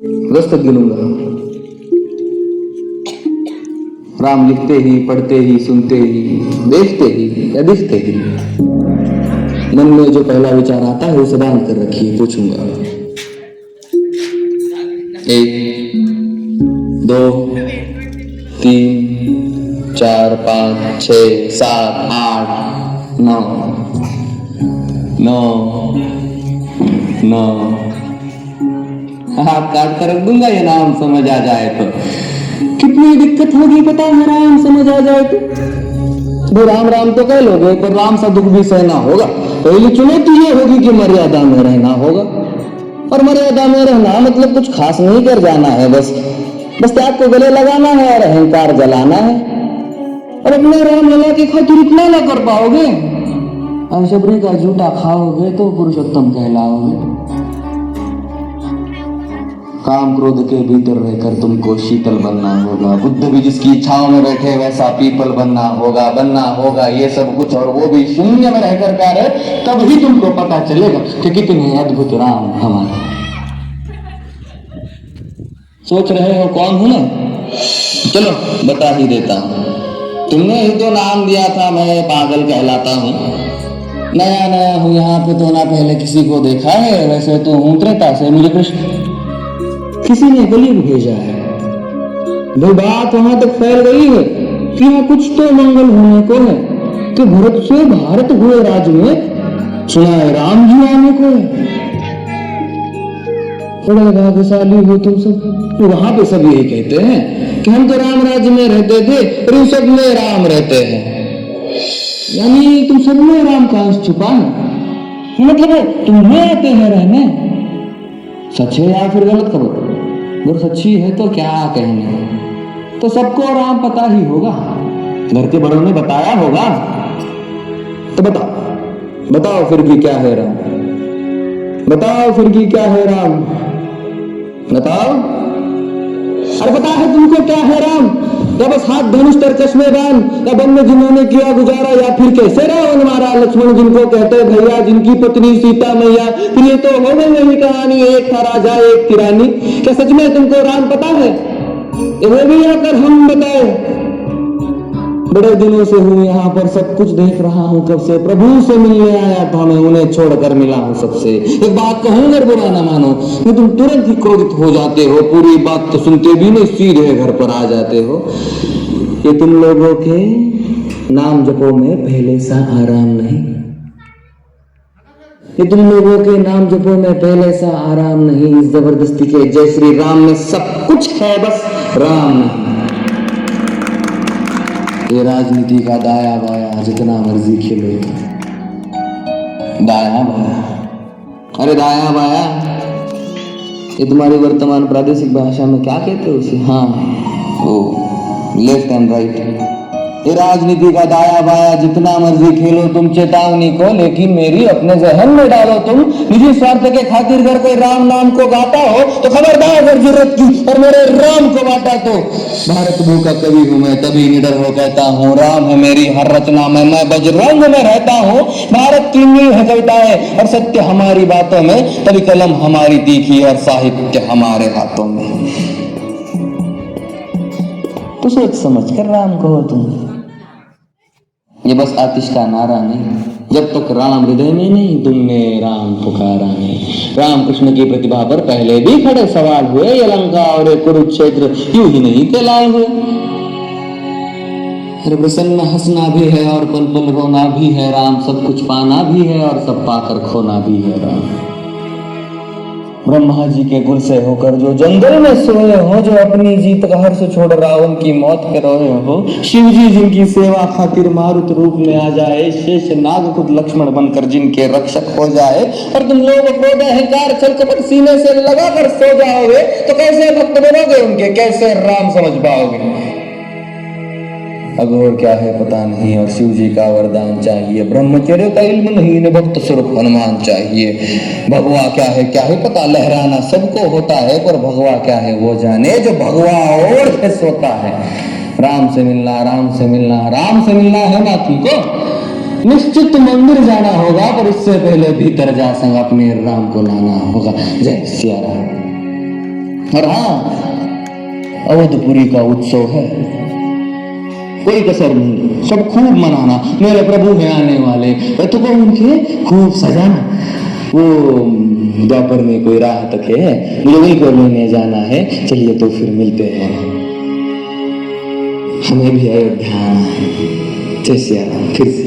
10 तक गिनूंगा। राम लिखते ही, पढ़ते ही, सुनते ही, देखते ही या दिखते ही, मन में जो पहला विचार आता है उसे बांध कर रखिए। पूछूंगा 1 2 3 4 5 6 7 8 9 9 9 हाथ काट कर रख दूंगा ये नाम समझ आ जाए तो। कितनी दिक्कत होगी पता है राम समझ आ जाए तो। वो राम राम तो कह लोगे पर राम सा दुख भी सहना होगा। पहली चुनौती ये होगी कि मर्यादा में रहना होगा। और मर्यादा में रहना मतलब कुछ खास नहीं कर जाना है, बस त्याग को गले लगाना है और अहंकार जलाना है। और अपने राम लला की खातिर इतना ना कर पाओगे, शबरी का झूठा खाओगे तो पुरुषोत्तम कहलाओगे। काम क्रोध के भीतर रहकर तुमको शीतल बनना होगा। बुद्ध भी जिसकी इच्छाओं में बैठे वैसा पीपल बनना होगा ये सब कुछ, और वो भी शून्य में रहकर कार्य। तब ही तुमको पता चलेगा कि कितने अद्भुत राम हमारे। सोच रहे हो कौन हूं मैं? चलो बता ही देता हूं। तुमने ही तो नाम दिया था मैं पागल कहलाता हूं। नया नया हूं यहाँ पे तो ना पहले किसी को देखा है। वैसे तो हूं त्रेता से, मुझे कृष्ण किसी ने कलयुग भेजा है। वो बात वहां तक फैल गई है कि यहाँ कुछ तो मंगल होने को है कि भरत से भारत हुए राज में सुना है राम जी आने को है। बड़े भाग्यशाली हो तुम सब। तो वहां पे सब यही कहते हैं कि हम तो राम राज्य में रहते थे और इन सब में राम रहते हैं। यानी तुम सब में राम का अंश छुपा है। मतलब तुम्हें आते हैं रहने। सच है या फिर गलत खबर? अगर सच्ची है तो क्या कहने, तो सबको राम पता ही होगा। घर के बड़ों ने बताया होगा। तो बताओ फिर भी क्या है राम? बताओ फिर भी क्या है राम? बताओ। अरे पता है तुमको क्या है राम? या बस हाथ धनुष तर चश्मे बांध, या वन में जिन्होंने किया गुजारा, या फिर कैसे रावण मारा लक्ष्मण जिनको कहते भैया, जिनकी पत्नी सीता मैया। फिर ये तो हो गई वही कहानी, एक था राजा एक थी रानी। क्या सच में तुमको राम पता है? वो भी आकर हम बताए। बड़े दिनों से हूँ यहाँ पर, सब कुछ देख रहा हूँ कब से। प्रभु से मिलने आया था मैं, उन्हें छोड़कर मिला हूँ सबसे। एक बात कहूँ अगर बुरा ना मानो, मैं तुम तुरंत ही क्रोधित हो जाते हो। पूरी बात तो सुनते भी नहीं, सीधे घर पर आ जाते हो। ये तुम लोगों के नाम जपो में पहले सा आराम नहीं। ये तुम लोगों के नाम जपो में पहले सा आराम नहीं। इस जबरदस्ती के जय श्री राम में सब कुछ है, बस राम नहीं। ये राजनीति का दाया बाया जितना मर्जी खेलो। दाया बाया, अरे दाया बाया ये तुम्हारी वर्तमान प्रादेशिक भाषा में क्या कहते हो उसे? हाँ वो लेफ्ट एंड राइट। ये राजनीति का दाया बाया जितना मर्जी खेलो तुम चेतावनी को, लेकिन मेरी अपने जहन में डालो तुम। निजी स्वार्थ के खातिर अगर कोई राम नाम को गाता हो तो खबरदार अगर जरूरत की और मेरे राम को बांटा तो। भारत भू का कवि हूं मैं, तभी निडर हो कहता हूँ राम है मेरी हर रचना में। मैं बजरंग में रहता हूँ। भारत की नींव है कविताएं और सत्य हमारी बातों में, तभी कलम हमारी तीखी और साहित्य हमारे हाथों में। तो सोच समझ कर राम कहो तुम। ये बस आतिश का नारा नहीं। जब तक राम हृदय में नहीं तुमने राम पुकारा नहीं। राम कृष्ण की प्रतिभा पर पहले भी खड़े सवाल हुए। ये लंका और कुरुक्षेत्र यूं ही नहीं के लाल हुए। अरे प्रसन्न हंसना भी है और पल पल रोना भी है राम। सब कुछ पाना भी है और सब पाकर खोना भी है राम। ब्रह्मा जी के गुल से होकर जो जंगल में सोए हो, जो अपनी जीत का हर्ष छोड़ रावण की मौत पे रोए हो। शिव जी जिनकी सेवा खातिर मारुत रूप में आ जाए। शेष नाग खुद लक्ष्मण बनकर जिनके रक्षक हो जाए। और तुम लोग क्रोध अहंकार छल कपट सीने से लगाकर सो जाओगे तो कैसे भक्त बनोगे उनके, कैसे राम समझ पाओगे? अघोर क्या है पता नहीं और शिव जी का वरदान चाहिए। ब्रह्मचर्य का इल्म नहीं न भक्त स्वरूप हनुमान चाहिए। भगवा क्या है पता, लहराना सबको होता है पर भगवा क्या है वो जाने जो भगवा और है सोता है। राम से मिलना राम से मिलना राम से मिलना है नाथी को। निश्चित मंदिर जाना होगा पर इससे पहले भीतर जा संग अपने राम को लाना होगा। जय सिया राम। और हाँ, अवधपुरी का उत्सव है, कोई कसर नहीं, सब खूब मनाना। मेरे प्रभु हैं आने वाले, तो को उनके खूब सजाना। वो द्वापर में कोई राह तक है, मुझे वहीं को लेने जाना है। चलिए तो फिर मिलते हैं, हमें भी अयोध्या आना है। जय सिया राम। फिर से